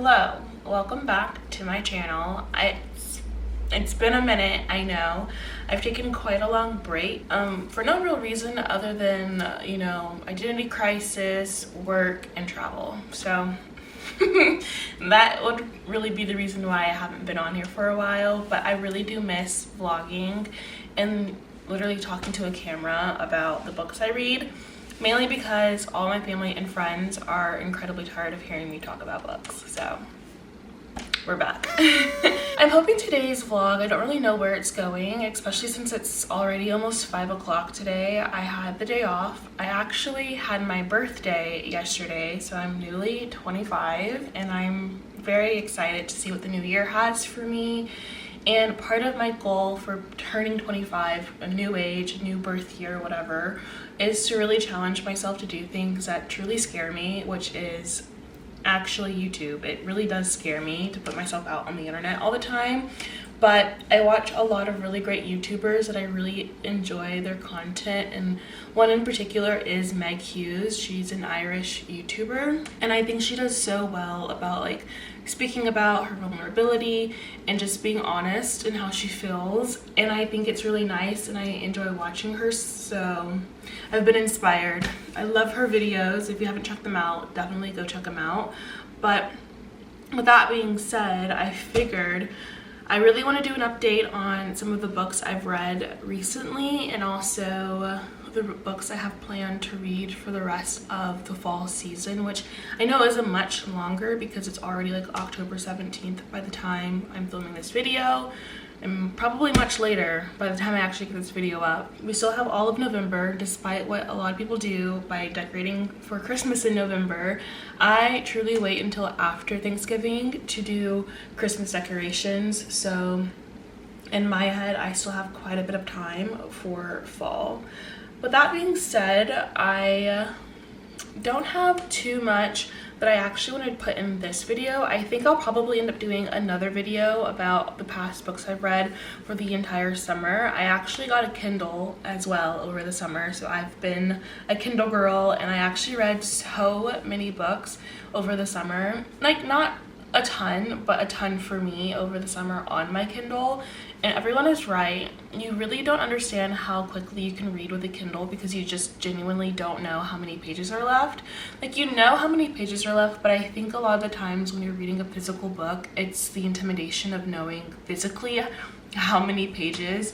Hello, welcome back to my channel. It's been a minute, I know. I've taken quite a long break for no real reason other than, identity crisis, work, and travel. So that would really be the reason why I haven't been on here for a while, but I really do miss vlogging and literally talking to a camera about the books I read. Mainly because all my family and friends are incredibly tired of hearing me talk about books, so we're back. I'm hoping today's vlog, I don't really know where it's going, especially since it's already almost 5 o'clock today. I had the day off. I actually had my birthday yesterday, so I'm newly 25, and I'm very excited to see what the new year has for me. And part of my goal for turning 25, a new age, a new birth year, whatever, is to really challenge myself to do things that truly scare me, which is actually YouTube. It really does scare me to put myself out on the internet all the time, but I watch a lot of really great YouTubers that I really enjoy their content, and one in particular is Meg Hughes. She's an Irish YouTuber, and I think she does so well about speaking about her vulnerability and just being honest in how she feels, and I think it's really nice and I enjoy watching her, so I've been inspired. I love her videos. If you haven't checked them out, definitely go check them out. But with that being said, I figured I really want to do an update on some of the books I've read recently, and also the books I have planned to read for the rest of the fall season, which I know isn't much longer because it's already October 17th by the time I'm filming this video, and probably much later by the time I actually get this video up. We still have all of November, despite what a lot of people do by decorating for Christmas in November. I truly wait until after Thanksgiving to do Christmas decorations, so in my head I still have quite a bit of time for fall. With that being said, I don't have too much that I actually want to put in this video. I think I'll probably end up doing another video about the past books I've read for the entire summer. I actually got a Kindle as well over the summer, so I've been a Kindle girl, and I actually read so many books over the summer. Not a ton, but a ton for me over the summer on my Kindle. And everyone is right, you really don't understand how quickly you can read with a Kindle because you just genuinely don't know how many pages are left. You know how many pages are left, but I think a lot of the times when you're reading a physical book, it's the intimidation of knowing physically how many pages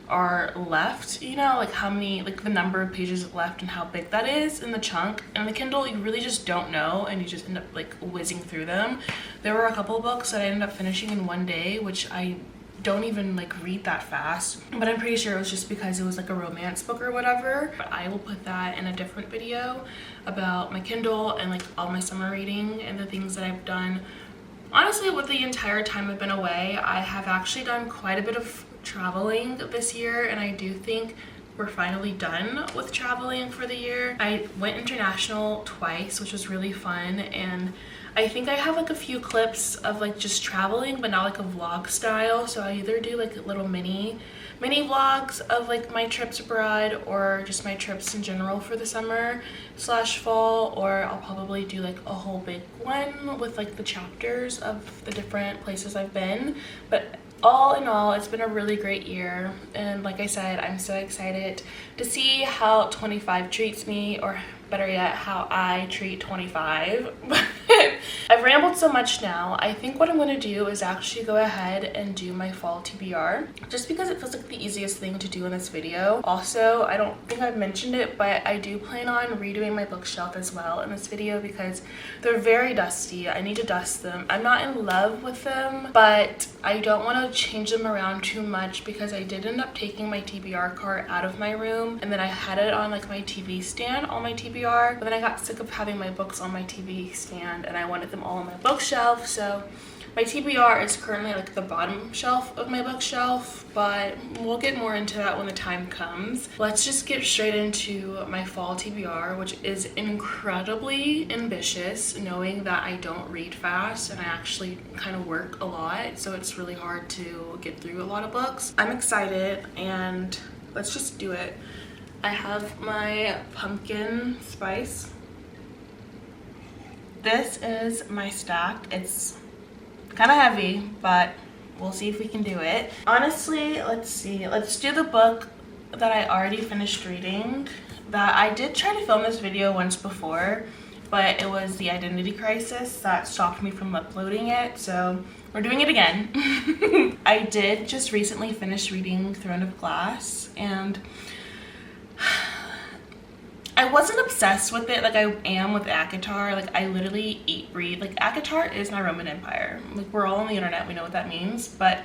are left, how many, the number of pages left and how big that is in the chunk. And the Kindle, you really just don't know, and you just end up whizzing through them. There were a couple books that I ended up finishing in one day, which I don't even read that fast, but I'm pretty sure it was just because it was a romance book or whatever. But I will put that in a different video about my Kindle and all my summer reading and the things that I've done. Honestly, with the entire time I've been away, I have actually done quite a bit of traveling this year, and I do think we're finally done with traveling for the year. I went international twice, which was really fun, and I think I have a few clips of just traveling, but not a vlog style. So I either do little mini vlogs of my trips abroad, or just my trips in general for the summer / fall, or I'll probably do a whole big one with the chapters of the different places I've been. But all in all, it's been a really great year, and like I said, I'm so excited to see how 25 treats me, or better yet, how I treat 25. I've rambled so much now. I think what I'm going to do is actually go ahead and do my fall TBR, just because it feels the easiest thing to do in this video. Also, I don't think I've mentioned it, but I do plan on redoing my bookshelf as well in this video because they're very dusty. I need to dust them. I'm not in love with them, but I don't want to change them around too much because I did end up taking my TBR cart out of my room, and then I had it on my TV stand on my TBR, but then I got sick of having my books on my TV stand and I wanted them all on my bookshelf. So my TBR is currently the bottom shelf of my bookshelf, but we'll get more into that when the time comes. Let's just get straight into my fall TBR, which is incredibly ambitious, knowing that I don't read fast and I actually kind of work a lot, so it's really hard to get through a lot of books. I'm excited, and let's just do it. I have my pumpkin spice. This is my stack. It's kind of heavy, but we'll see if we can do it. Honestly, let's do the book that I already finished reading. That I did try to film this video once before, but it was the identity crisis that stopped me from uploading it, so we're doing it again. I did just recently finish reading Throne of Glass, and I wasn't obsessed with it like I am with ACOTAR. Like, I literally eat, breathe. Like, ACOTAR is my Roman Empire. Like, we're all on the internet, we know what that means, but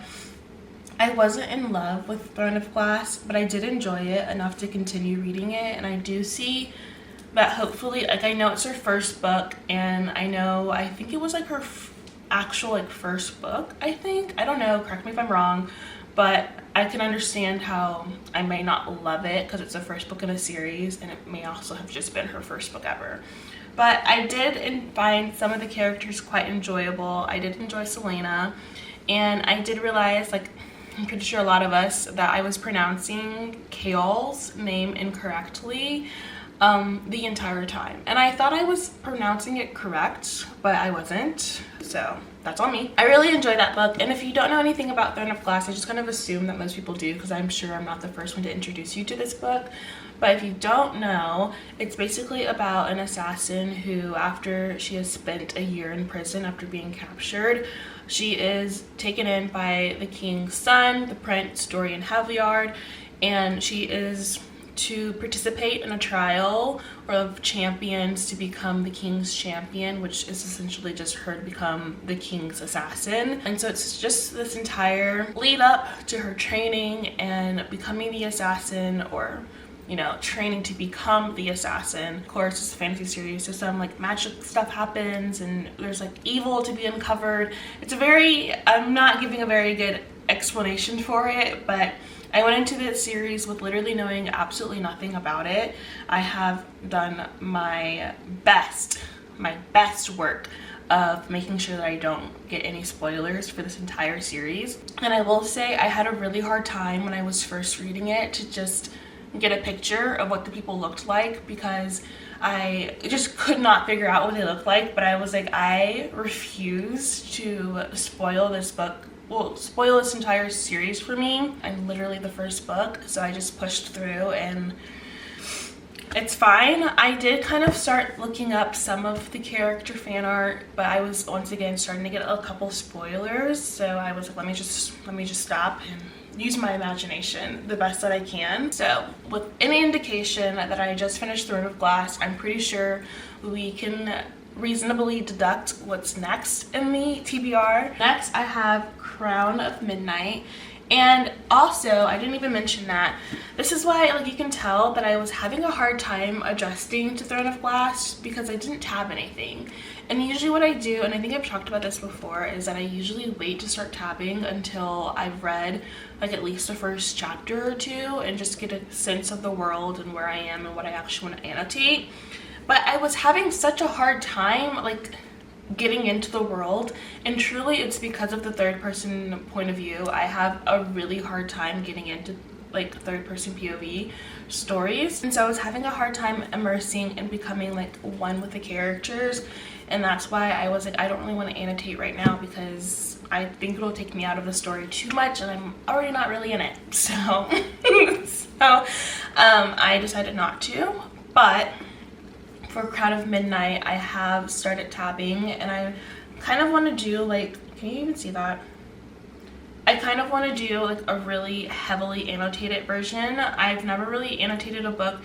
I wasn't in love with Throne of Glass, but I did enjoy it enough to continue reading it, and I do see that hopefully, like, I know it's her first book, and I think it was like her actual like first book, I think. I don't know, correct me if I'm wrong, but I can understand how I may not love it because it's the first book in a series, and it may also have just been her first book ever. But I did find some of the characters quite enjoyable. I did enjoy Selena, and I did realize, like, I'm pretty sure a lot of us, that I was pronouncing Kaol's name incorrectly the entire time, and I thought I was pronouncing it correct, but I wasn't, so that's on me. I really enjoyed that book, and if you don't know anything about Throne of Glass, I just kind of assume that most people do, because I'm sure I'm not the first one to introduce you to this book. But if you don't know, it's basically about an assassin who, after she has spent a year in prison after being captured, she is taken in by the king's son, the Prince Dorian Havillard, and she is to participate in a trial of champions to become the king's champion, which is essentially just her to become the king's assassin. And so it's just this entire lead up to her training and becoming the assassin, or, you know, training to become the assassin. Of course, it's a fantasy series, so some like magic stuff happens, and there's like evil to be uncovered. I'm not giving a very good explanation for it, but I went into this series with literally knowing absolutely nothing about it. I have done my best work of making sure that I don't get any spoilers for this entire series. And I will say I had a really hard time when I was first reading it to just get a picture of what the people looked like, because I just could not figure out what they looked like. But I was like, I refuse to spoil this book. Well, spoil this entire series for me. I'm literally the first book, so I just pushed through, and it's fine. I did kind of start looking up some of the character fan art, but I was once again starting to get a couple spoilers, so I was like, let me just stop and use my imagination the best that I can. So with any indication that I just finished Throne of Glass, I'm pretty sure we can reasonably deduct what's next in the TBR. Next, I have Crown of Midnight. And also, I didn't even mention that. This is why, like, you can tell that I was having a hard time adjusting to Throne of Glass, because I didn't tab anything. And usually what I do, and I think I've talked about this before, is that I usually wait to start tabbing until I've read like at least the first chapter or two, and just get a sense of the world and where I am and what I actually want to annotate. But I was having such a hard time, like, getting into the world, and truly it's because of the third person point of view. I have a really hard time getting into like third person POV stories, and so I was having a hard time immersing and becoming like one with the characters, and that's why I was like, I don't really want to annotate right now, because I think it'll take me out of the story too much, and I'm already not really in it. So I decided not to. But for Crown of Midnight, I have started tabbing, and I kind of want to do like, can you even see that? I kind of want to do like a really heavily annotated version. I've never really annotated a book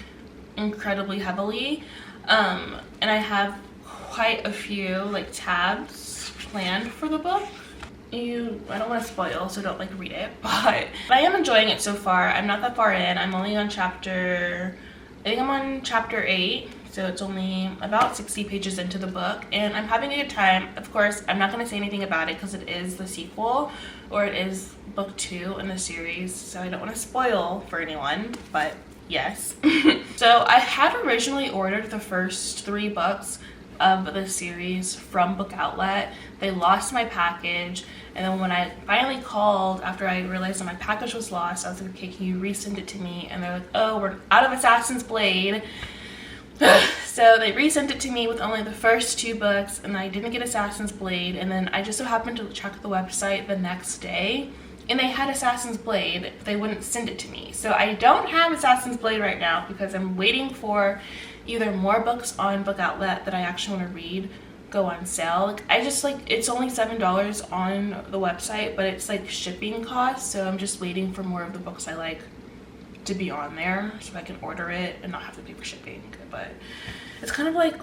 incredibly heavily, and I have quite a few like tabs planned for the book. I don't want to spoil, so don't like read it, but I am enjoying it so far. I'm not that far in. I'm only on I think I'm on chapter 8. So it's only about 60 pages into the book, and I'm having a good time. Of course, I'm not going to say anything about it because it is the sequel, or it is book 2 in the series, so I don't want to spoil for anyone, but yes. So I had originally ordered the first 3 books of the series from Book Outlet. They lost my package, and then when I finally called after I realized that my package was lost, I was like, okay, can you resend it to me? And they're like, oh, we're out of Assassin's Blade. So they resent it to me with only the first 2 books, and I didn't get Assassin's Blade, and then I just so happened to check the website the next day, and they had Assassin's Blade, but they wouldn't send it to me. So I don't have Assassin's Blade right now because I'm waiting for either more books on Book Outlet that I actually want to read go on sale. Like, I just like, it's only $7 on the website, but it's like shipping costs, so I'm just waiting for more of the books I like to be on there so I can order it and not have to pay for shipping. But it's kind of like,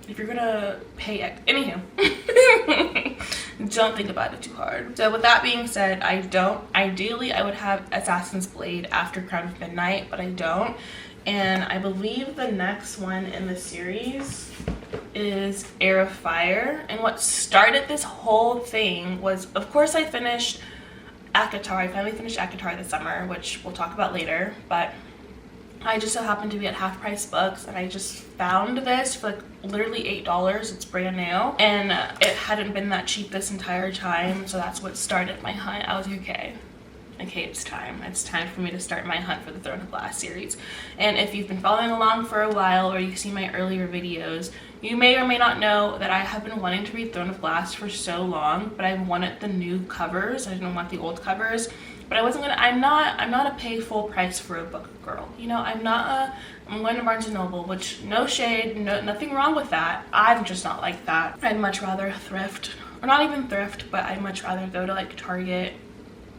if you're gonna pay anywho, don't think about it too hard. So with that being said, ideally I would have Assassin's Blade after Crown of Midnight, but I don't. And I believe the next one in the series is Heir of Fire. And what started this whole thing was, of course, I finished ACOTAR. I finally finished ACOTAR this summer, which we'll talk about later, but I just so happened to be at Half Price Books, and I just found this for like literally $8. It's brand new, and it hadn't been that cheap this entire time, so that's what started my hunt. I was like, okay, it's time for me to start my hunt for the Throne of Glass series. And if you've been following along for a while, or you've seen my earlier videos, you may or may not know that I have been wanting to read Throne of Glass for so long, but I wanted the new covers. I didn't want the old covers, but I'm not a pay full price for a book girl. You know, I'm going to Barnes & Noble, which no shade, nothing wrong with that. I'm just not like that. I'd much rather thrift, or not even thrift, but I'd much rather go to like Target,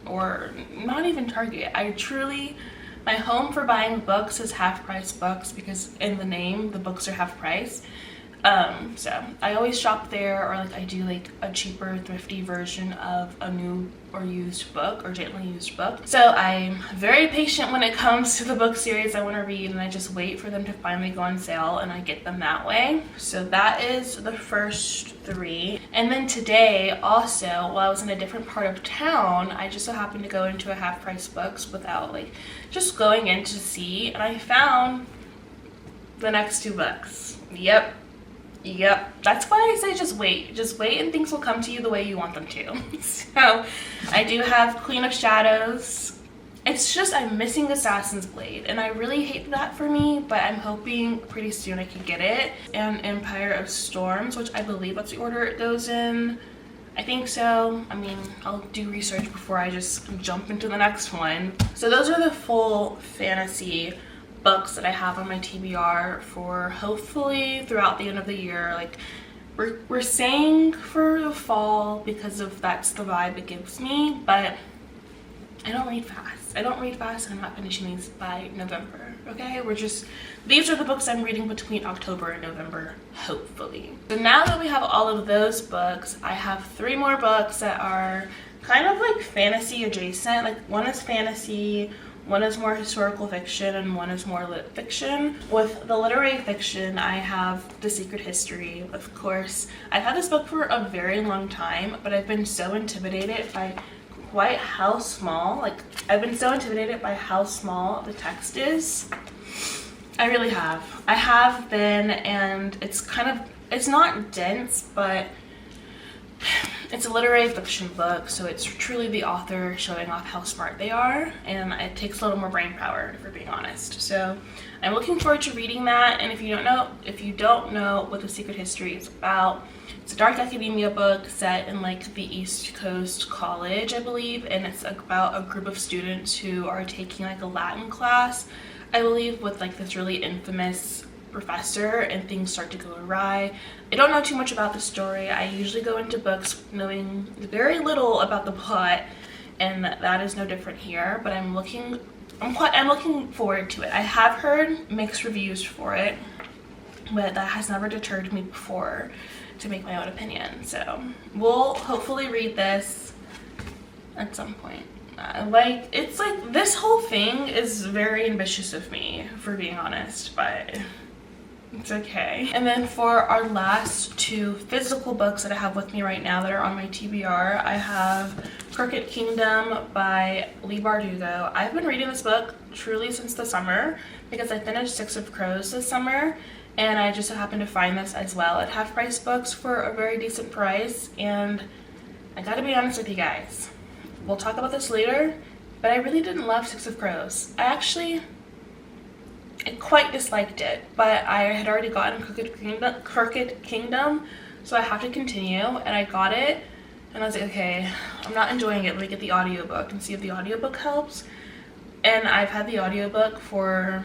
or not even Target. My home for buying books is Half Price Books, because in the name, the books are half price. So I always shop there, or like I do like a cheaper thrifty version of a new or used book, or gently used book. So I'm very patient when it comes to the book series I want to read, and I just wait for them to finally go on sale and I get them that way. So that is the first 3. And then today also, while I was in a different part of town, I just so happened to go into a Half Price Books without like just going in to see, and I found the next 2 books. Yep, that's why I say just wait and things will come to you the way you want them to. So I do have Queen of Shadows. It's just I'm missing Assassin's Blade, and I really hate that for me, but I'm hoping pretty soon I can get it. And Empire of Storms, which I believe that's the order it goes in. I think so. I mean, I'll do research before I just jump into the next one. So those are the full fantasy books that I have on my TBR for hopefully throughout the end of the year. Like we're saying for the fall, because of that's the vibe it gives me, but I don't read fast. And I'm not finishing these by November, okay? These are the books I'm reading between October and November, hopefully. So now that we have all of those books, I have 3 more books that are kind of like fantasy adjacent. Like one is fantasy, one is more historical fiction, and one is more lit fiction. With the literary fiction, I have The Secret History, of course. I've had this book for a very long time, but I've been so intimidated by how small the text is. I really have. I have been, and it's not dense, but it's a literary fiction book, so it's truly the author showing off how smart they are, and it takes a little more brain power, if we're being honest. So I'm looking forward to reading that. And if you don't know what The Secret History is about, it's a dark academia book set in like the East Coast college, I believe, and it's about a group of students who are taking like a Latin class, I believe, with like this really infamous professor, and things start to go awry. I don't know too much about the story. I usually go into books knowing very little about the plot, and that is no different here, but I'm looking forward to it. I have heard mixed reviews for it, but that has never deterred me before to make my own opinion. So we'll hopefully read this at some point. This whole thing is very ambitious of me, for being honest, but it's okay. And then for our last 2 physical books that I have with me right now that are on my TBR, I have Crooked Kingdom by Leigh Bardugo. I've been reading this book truly since the summer, because I finished 6 of Crows this summer, and I just happened to find this as well at Half Price Books for a very decent price. And I gotta be honest with you guys, we'll talk about this later, but I really didn't love 6 of Crows. I quite disliked it, but I had already gotten Crooked Kingdom, so I have to continue, and I got it, and I was like, okay, I'm not enjoying it, let me get the audiobook and see if the audiobook helps. And I've had the audiobook for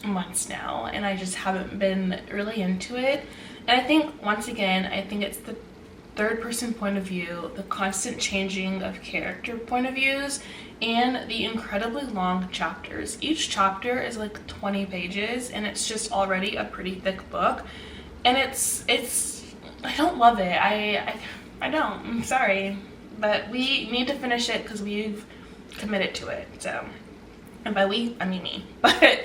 months now, and I just haven't been really into it. And I think, once again, I think it's the third person point of view, the constant changing of character point of views, and the incredibly long chapters. Each chapter is like 20 pages, and it's just already a pretty thick book, and it's I don't love it. I don't, I'm sorry, but we need to finish it because we've committed to it. So, and by we, I mean me. But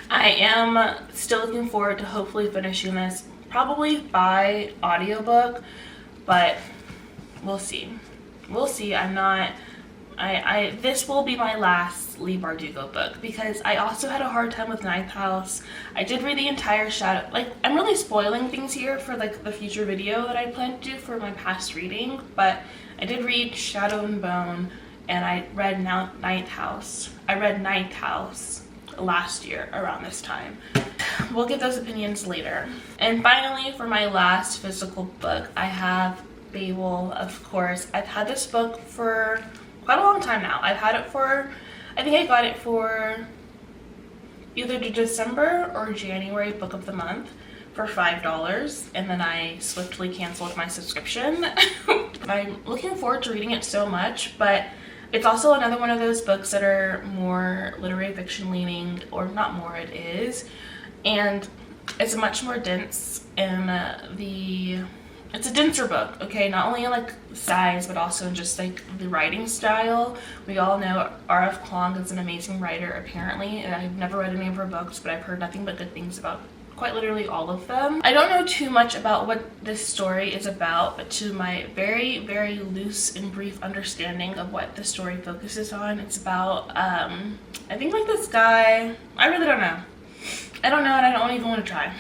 I am still looking forward to hopefully finishing this, probably by audiobook, but we'll see. We'll see. I'm not, this will be my last Leigh Bardugo book, because I also had a hard time with Ninth House. I did read the entire Shadow, like, I'm really spoiling things here for like the future video that I plan to do for my past reading, but I did read Shadow and Bone, and I read Ninth House. I read Ninth House last year around this time. We'll get those opinions later. And finally, for my last physical book, I have Babel, of course. I've had this book for quite a long time now. I've had it for, I think I got it for either the December or January book of the month for $5, and then I swiftly canceled my subscription. I'm looking forward to reading it so much, but it's also another one of those books that are more literary fiction leaning, or not more, it is, and it's much more dense in it's a denser book, okay, not only in like size, but also in just like the writing style. We all know R.F. Kuang is an amazing writer, apparently, and I've never read any of her books, but I've heard nothing but good things about quite literally all of them. I don't know too much about what this story is about, but to my very, very loose and brief understanding of what the story focuses on, it's about, I think like this guy, I really don't know. I don't know, and I don't even want to try.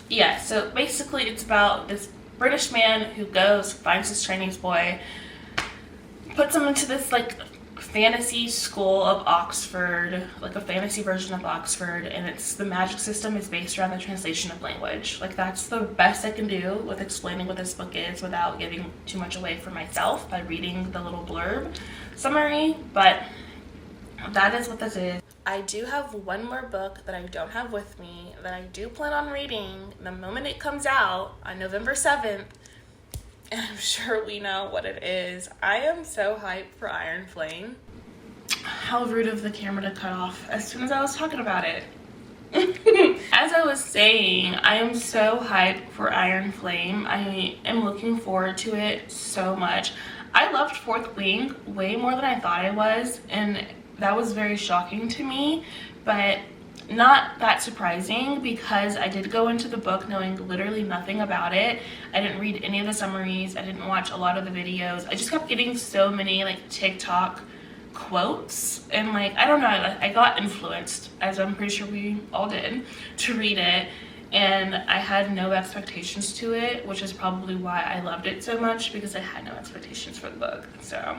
Yeah, so basically it's about this British man who goes, finds this Chinese boy, puts him into this like fantasy school of Oxford, like a fantasy version of Oxford, and it's, the magic system is based around the translation of language. Like, that's the best I can do with explaining what this book is without giving too much away for myself by reading the little blurb summary, but that is what this is. I do have one more book that I don't have with me that I do plan on reading the moment it comes out on November 7th. And I'm sure we know what it is. I am so hyped for Iron Flame. How rude of the camera to cut off as soon as I was talking about it. As I was saying, I am so hyped for Iron Flame. I am looking forward to it so much. I loved Fourth Wing way more than I thought I was, and that was very shocking to me, but not that surprising, because I did go into the book knowing literally nothing about it. I didn't read any of the summaries. I didn't watch a lot of the videos. I just kept getting so many like TikTok quotes, and like, I don't know, I got influenced, as I'm pretty sure we all did, to read it, and I had no expectations to it, which is probably why I loved it so much, because I had no expectations for the book. So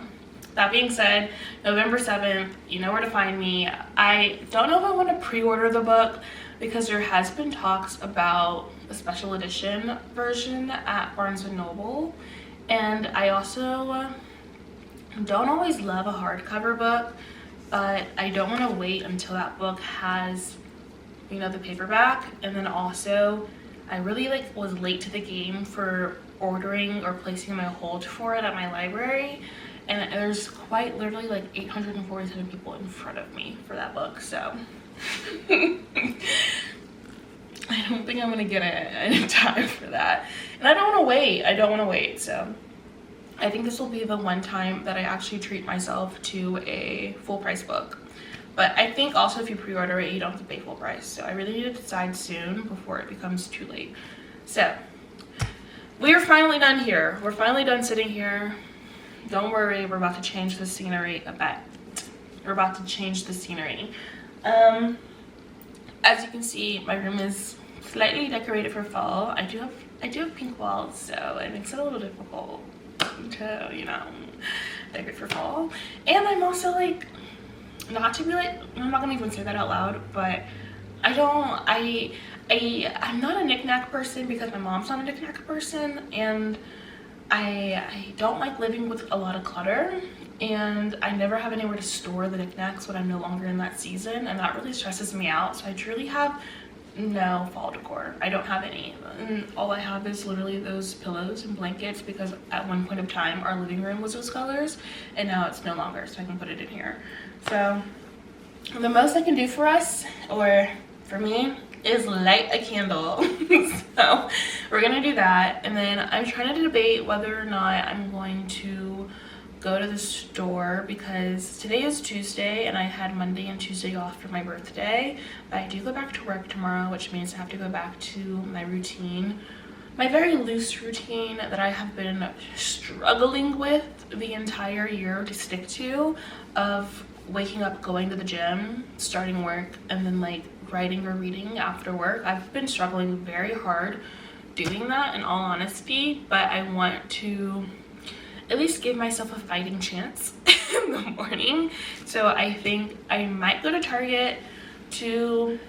that being said, November 7th, you know where to find me. I don't know if I want to pre-order the book, because there has been talks about a special edition version at Barnes & Noble, and I also don't always love a hardcover book, but I don't want to wait until that book has, you know, the paperback. And then also, I really like was late to the game for ordering or placing my hold for it at my library, and there's quite literally like 847 people in front of me for that book, so I don't think I'm gonna get it in time for that, and I don't want to wait. So I think this will be the one time that I actually treat myself to a full price book. But I think also if you pre-order it, you don't have to pay full price, so I really need to decide soon before it becomes too late. So we are finally done here. We're finally done sitting here. Don't worry, we're about to change the scenery a bit. We're about to change the scenery. As you can see, my room is slightly decorated for fall. I do have pink walls, so it makes it a little difficult to, you know, decorate for fall. And I'm also like, not to be like, I'm not gonna even say that out loud, but I'm not a knick-knack person because my mom's not a knick-knack person, and I don't like living with a lot of clutter, and I never have anywhere to store the knickknacks when I'm no longer in that season, and that really stresses me out. So I truly have no fall decor. I don't have any, and all I have is literally those pillows and blankets, because at one point of time our living room was those colors and now it's no longer, so I can put it in here. So the most I can do for us, or for me, is light a candle. So we're gonna do that, and then I'm trying to debate whether or not I'm going to go to the store, because today is Tuesday and I had Monday and Tuesday off for my birthday, but I do go back to work tomorrow, which means I have to go back to my routine, my very loose routine that I have been struggling with the entire year to stick to, of waking up, going to the gym, starting work, and then like writing or reading after work. I've been struggling very hard doing that, in all honesty, but I want to at least give myself a fighting chance in the morning. So I think I might go to Target to,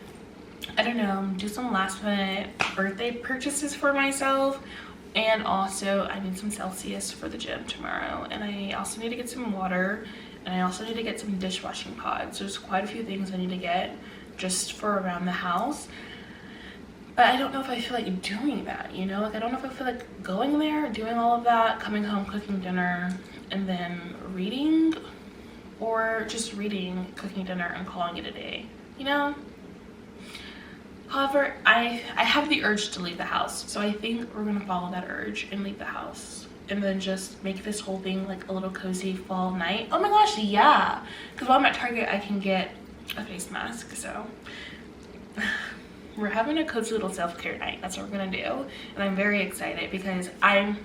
I don't know, do some last minute birthday purchases for myself, and also I need some Celsius for the gym tomorrow, and I also need to get some water, and I also need to get some dishwashing pods. There's quite a few things I need to get just for around the house, but I don't know if I feel like doing that, you know? Like, I don't know if I feel like going there, doing all of that, coming home, cooking dinner, and then reading, or just reading, cooking dinner, and calling it a day, you know? However, I have the urge to leave the house, so I think we're gonna follow that urge and leave the house, and then just make this whole thing like a little cozy fall night. Oh my gosh, yeah! Because while I'm at Target, I can get a face mask, so we're having a cozy little self-care night. That's what we're gonna do, and I'm very excited because I'm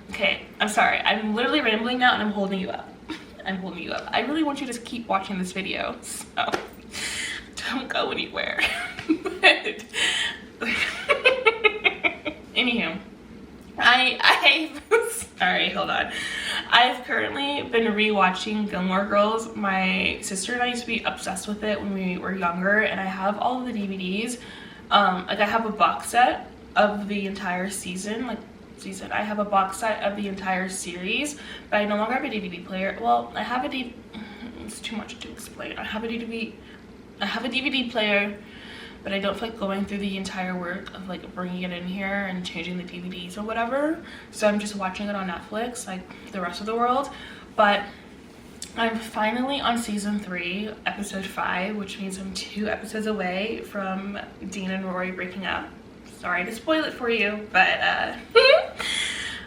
sorry, I'm literally rambling now and I'm holding you up. I'm holding you up. I really want you to keep watching this video, so don't go anywhere. But anywho, sorry, hold on. I've currently been rewatching Gilmore Girls. My sister and I used to be obsessed with it when we were younger, and I have all of the DVDs. Like, I have a box set of the entire season. I have a box set of the entire series, but I no longer have a DVD player. Well, I have a DVD. It's too much to explain. I have a DVD player, but I don't feel like going through the entire work of like bringing it in here and changing the DVDs or whatever. So I'm just watching it on Netflix like the rest of the world. But I'm finally on season 3, episode 5, which means I'm 2 episodes away from Dean and Rory breaking up. Sorry to spoil it for you, but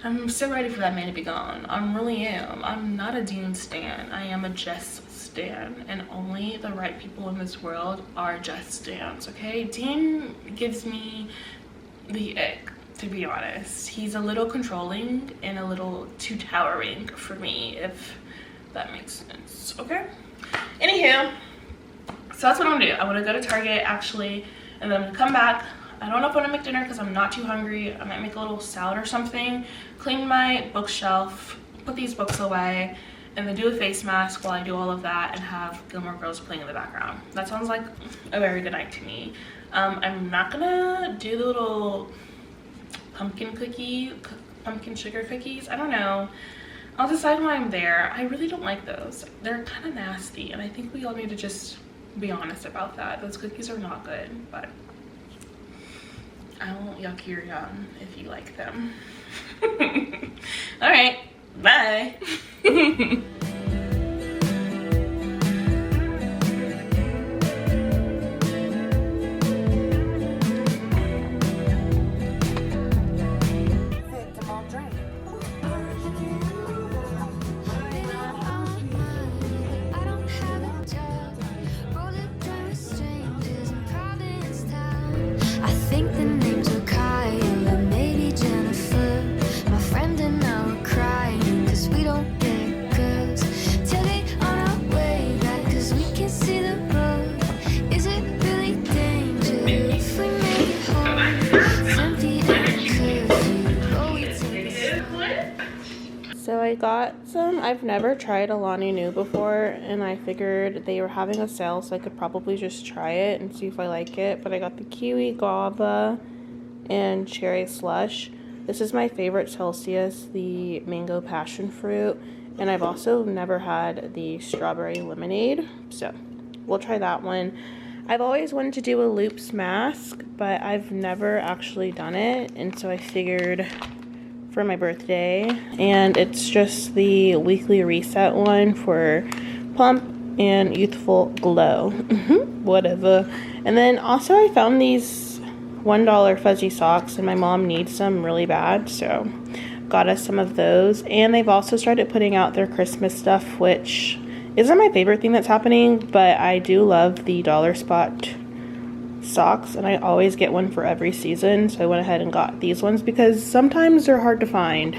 I'm so ready for that man to be gone. I really am. I'm not a Dean stan. I am a Jess stan, and only the right people in this world are Jess stans, okay? Dean gives me the ick, to be honest. He's a little controlling and a little too towering for me, if that makes sense, okay? Anywho, so that's what I'm gonna do. I'm gonna go to Target, actually, and then I'm gonna come back. I don't know if I'm gonna make dinner because I'm not too hungry. I might make a little salad or something, clean my bookshelf, put these books away, and then do a face mask while I do all of that and have Gilmore Girls playing in the background. That sounds like a very good night to me. I'm not gonna do the little pumpkin sugar cookies. I don't know. I'll decide when I'm there. I really don't like those. They're kind of nasty, and I think we all need to just be honest about that. Those cookies are not good, but I won't yuck your yum if you like them. All right, bye. got some. I've never tried Alani Nu before, and I figured they were having a sale, so I could probably just try it and see if I like it. But I got the kiwi, guava, and cherry slush. This is my favorite Celsius, the mango passion fruit, and I've also never had the strawberry lemonade, so we'll try that one. I've always wanted to do a loops mask, but I've never actually done it, and so I figured for my birthday, and it's just the weekly reset one for plump and youthful glow. Whatever. And then also I found these $1 fuzzy socks, and my mom needs some really bad, so got us some of those. And they've also started putting out their Christmas stuff, which isn't my favorite thing that's happening, but I do love the dollar spot socks, and I always get one for every season, so I went ahead and got these ones because sometimes they're hard to find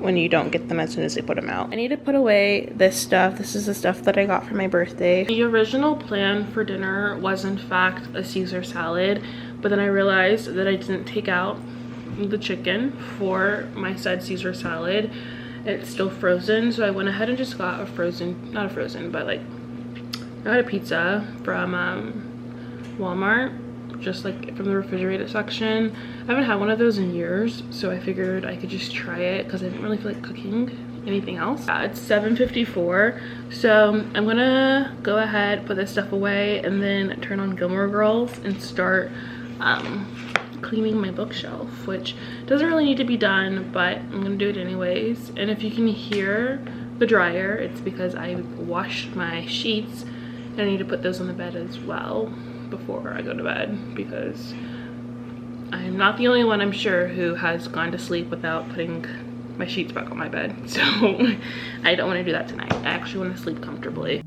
when you don't get them as soon as they put them out. I need to put away this stuff. This is the stuff that I got for my birthday. The original plan for dinner was in fact a Caesar salad, but then I realized that I didn't take out the chicken for my said Caesar salad. It's still frozen, so I went ahead and just got a frozen, not a frozen, but like I got a pizza from Walmart, just like from the refrigerated section. I haven't had one of those in years, so I figured I could just try it because I didn't really feel like cooking anything else. It's 7:54, so I'm gonna go ahead, put this stuff away, and then turn on Gilmore Girls and start cleaning my bookshelf, which doesn't really need to be done, but I'm gonna do it anyways. And if you can hear the dryer, it's because I washed my sheets and I need to put those on the bed as well before I go to bed, because I'm not the only one, I'm sure, who has gone to sleep without putting my sheets back on my bed. So I don't want to do that tonight. I actually want to sleep comfortably.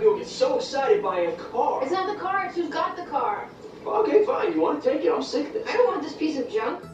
You'll get so excited by a car. It's not the car, it's who's got the car. Okay, fine. You want to take it? I'm sick of this. I don't want this piece of junk.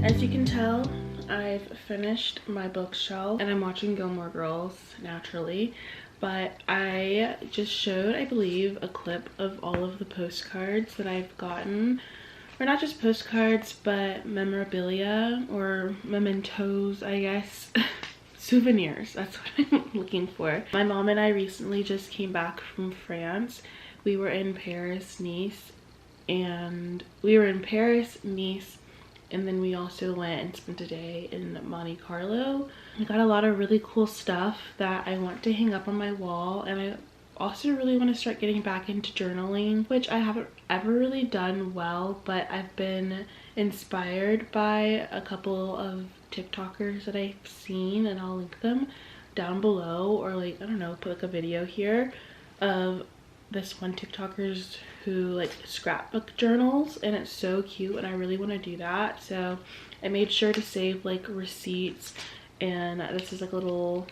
As you can tell, I've finished my bookshelf and I'm watching Gilmore Girls naturally, but I just showed, I believe, a clip of all of the postcards that I've gotten, or not just postcards, but memorabilia or mementos, I guess. Souvenirs, that's what I'm looking for. My mom and I recently just came back from France. We were in Paris, Nice, and then we also went and spent a day in Monte Carlo. I got a lot of really cool stuff that I want to hang up on my wall, and I also really want to start getting back into journaling, which I haven't ever really done well, but I've been inspired by a couple of TikTokers that I've seen, and I'll link them down below, or like, I don't know, put like a video here of this one TikTokers who like scrapbook journals, and it's so cute and I really want to do that. So I made sure to save like receipts, and this is like a little,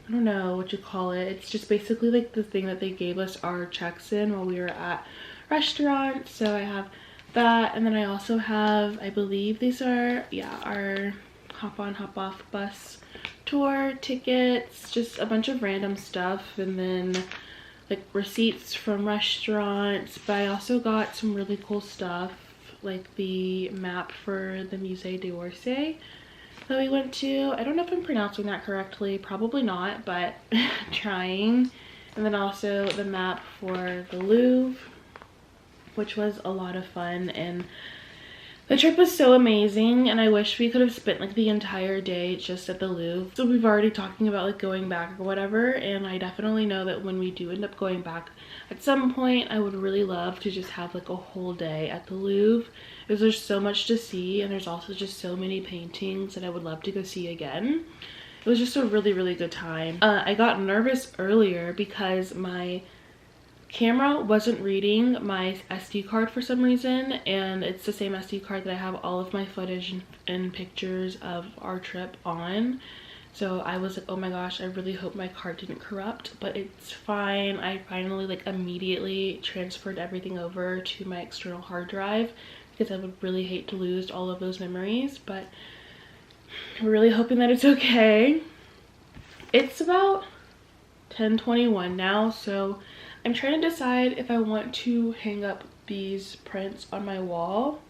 I don't know what you call it, it's just basically like the thing that they gave us our checks in while we were at restaurants. So I have that, and then I also have, I believe these are, yeah, our hop on hop off bus tour tickets, just a bunch of random stuff, and then like receipts from restaurants. But I also got some really cool stuff, like the map for the Musée d'Orsay that we went to. I don't know if I'm pronouncing that correctly, probably not, but trying. And then also the map for the Louvre, which was a lot of fun, and the trip was so amazing, and I wish we could have spent like the entire day just at the Louvre. So we've already talking about like going back or whatever, and I definitely know that when we do end up going back at some point, I would really love to just have like a whole day at the Louvre, because there's so much to see, and there's also just so many paintings that I would love to go see again. It was just a really good time. I got nervous earlier because my camera wasn't reading my SD card for some reason, and it's the same SD card that I have all of my footage and pictures of our trip on. So I was like, oh my gosh, I really hope my card didn't corrupt, but it's fine. I finally like immediately transferred everything over to my external hard drive, because I would really hate to lose all of those memories, but we're really hoping that it's okay. It's about 10:21 now, so I'm trying to decide if I want to hang up these prints on my wall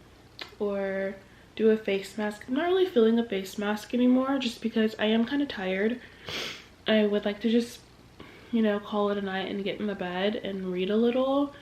or do a face mask. I'm not really feeling a face mask anymore, just because I am kind of tired. I would like to just, you know, call it a night and get in the bed and read a little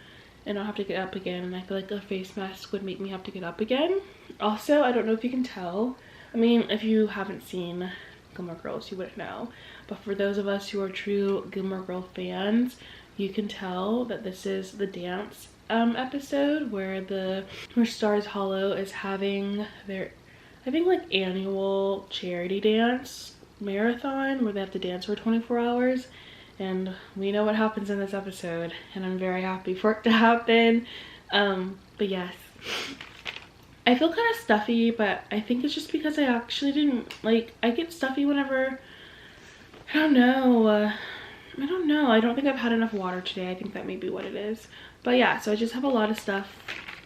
and not have to get up again, and I feel like a face mask would make me have to get up again. Also, I don't know if you can tell, I mean, if you haven't seen Gilmore Girls, you wouldn't know, but for those of us who are true Gilmore Girl fans, you can tell that this is the dance episode where Stars Hollow is having their, I think, like annual charity dance marathon where they have to dance for 24 hours, and we know what happens in this episode, and I'm very happy for it to happen. But yes, I feel kind of stuffy, but I think it's just because I actually didn't, like, I get stuffy whenever, I don't know, I don't think I've had enough water today. I think that may be what it is. But yeah, so I just have a lot of stuff.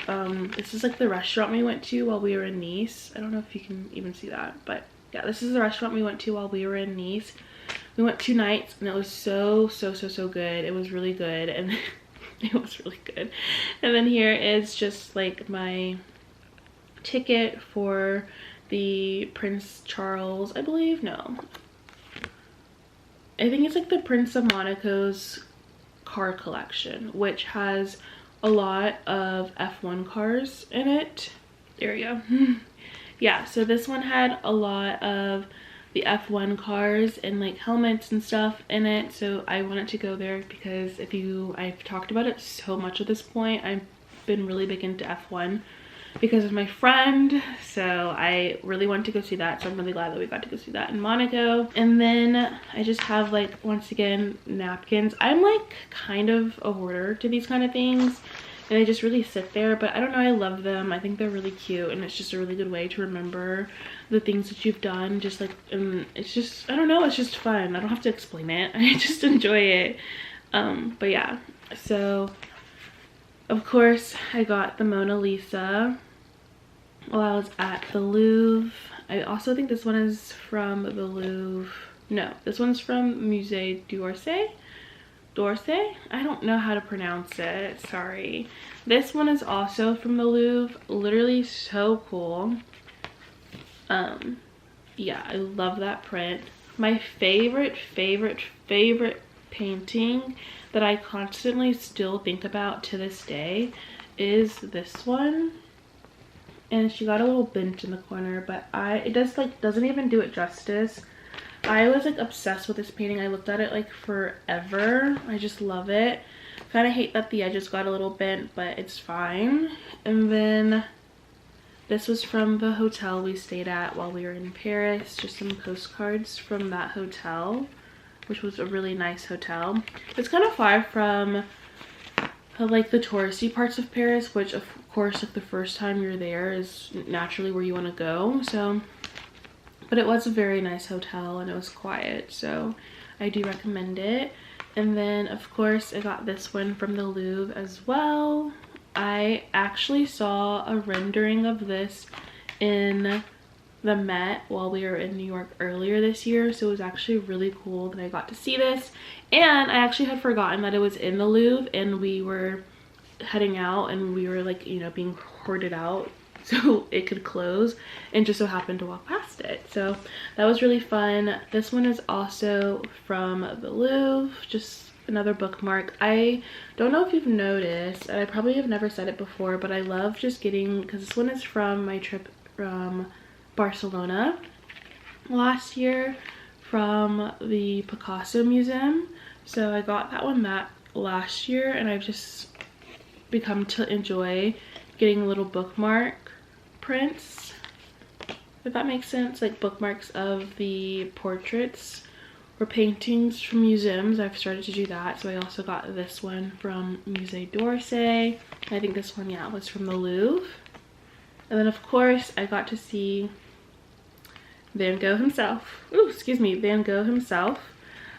This is like the restaurant we went to while we were in Nice. I don't know if you can even see that, but yeah, this is the restaurant we went to while we were in Nice. We went 2 nights, and it was so good. It was really good, and it was really good. And then here is just like my ticket for the Prince Charles, I believe, no, I think it's like the Prince of Monaco's car collection, which has a lot of F1 cars in it. There we go. Yeah, so this one had a lot of the F1 cars and like helmets and stuff in it, so I wanted to go there because I've talked about it so much at this point. I've been really big into F1 because of my friend, so I really wanted to go see that, so I'm really glad that we got to go see that in Monaco. And then I just have, like, once again, napkins. I'm like kind of a hoarder to these kind of things, and they just really sit there, but I don't know, I love them. I think they're really cute, and it's just a really good way to remember the things that you've done. Just like, it's just, I don't know, it's just fun. I don't have to explain it. I just enjoy it. But yeah, so of course I got the Mona Lisa, while I was at the Louvre. I also think this one is from the Louvre. No, this one's from Musée d'Orsay. I don't know how to pronounce it, sorry. This one is also from the Louvre. Literally so cool. Yeah, I love that print. My favorite painting that I constantly still think about to this day is this one. And she got a little bench in the corner, but it doesn't even do it justice. I was like obsessed with this painting. I looked at it like forever. I just love it. Kind of hate that the edges got a little bent, but it's fine. And then this was from the hotel we stayed at while we were in Paris. Just some postcards from that hotel, which was a really nice hotel. It's kind of far from like the touristy parts of Paris, which of course like the first time you're there is naturally where you want to go. So, but it was a very nice hotel and it was quiet, so I do recommend it. And then of course I got this one from the Louvre as well. I actually saw a rendering of this in the Met while we were in New York earlier this year, so it was actually really cool that I got to see this. And I actually had forgotten that it was in the Louvre, and we were heading out and we were like, you know, being hoarded out so it could close, and just so happened to walk past it. So that was really fun. This one is also from the Louvre, just another bookmark. I don't know if you've noticed, and I probably have never said it before, but I love just getting, because this one is from my trip from Barcelona last year from the Picasso Museum. So I got that one last year, and I've just become to enjoy getting little bookmark prints, if that makes sense, like bookmarks of the portraits or paintings from museums. I've started to do that. So I also got this one from Musée d'Orsay. I think this one, yeah, was from the Louvre. And then of course I got to see Van Gogh himself. Ooh, excuse me, Van Gogh himself.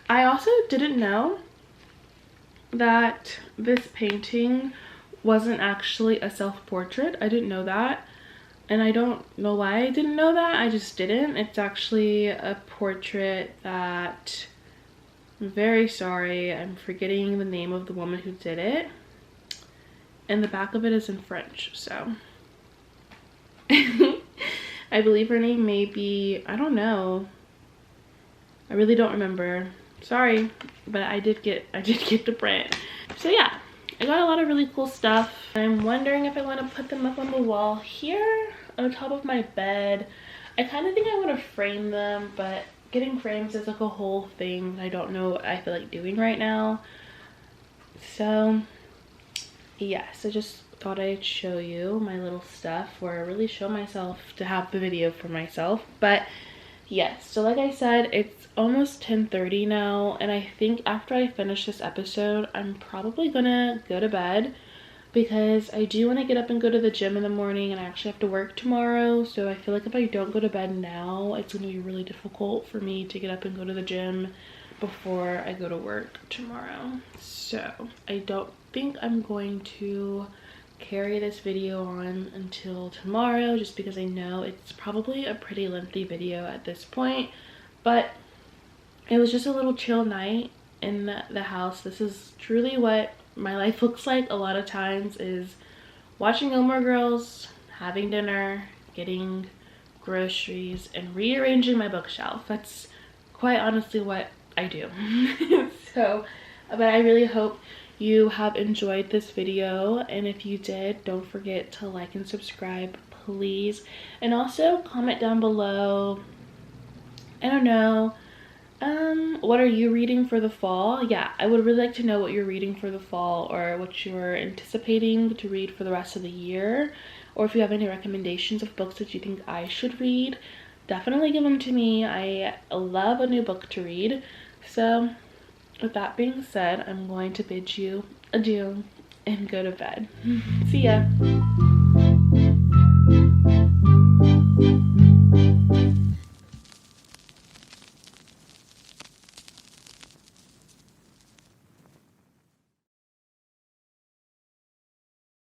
I also didn't know that this painting wasn't actually a self-portrait. I didn't know that, and I don't know why I didn't know that. I just didn't. It's actually a portrait that, I'm very sorry, I'm forgetting the name of the woman who did it, and the back of it is in French, so I believe her name may be, I don't know, I really don't remember, sorry, but I did get the print. So yeah, I got a lot of really cool stuff. I'm wondering if I want to put them up on the wall here on top of my bed. I kind of think I want to frame them, but getting frames is like a whole thing I don't know what I feel like doing right now. So yes, I just thought I'd show you my little stuff where I really show myself to have the video for myself. But yes, so like I said, it's almost 10:30 now, and I think after I finish this episode I'm probably gonna go to bed, because I do want to get up and go to the gym in the morning, and I actually have to work tomorrow. So I feel like if I don't go to bed now, it's gonna be really difficult for me to get up and go to the gym before I go to work tomorrow. So I don't think I'm going to carry this video on until tomorrow, just because I know it's probably a pretty lengthy video at this point. But it was just a little chill night in the house. This is truly what my life looks like a lot of times, is watching Gilmore Girls, having dinner, getting groceries, and rearranging my bookshelf. That's quite honestly what I do. So, but I really hope you have enjoyed this video, and if you did, don't forget to like and subscribe, please. And also comment down below, I don't know, what are you reading for the fall? Yeah, I would really like to know what you're reading for the fall, or what you're anticipating to read for the rest of the year, or if you have any recommendations of books that you think I should read, definitely give them to me. I love a new book to read. So with that being said, I'm going to bid you adieu and go to bed. See ya.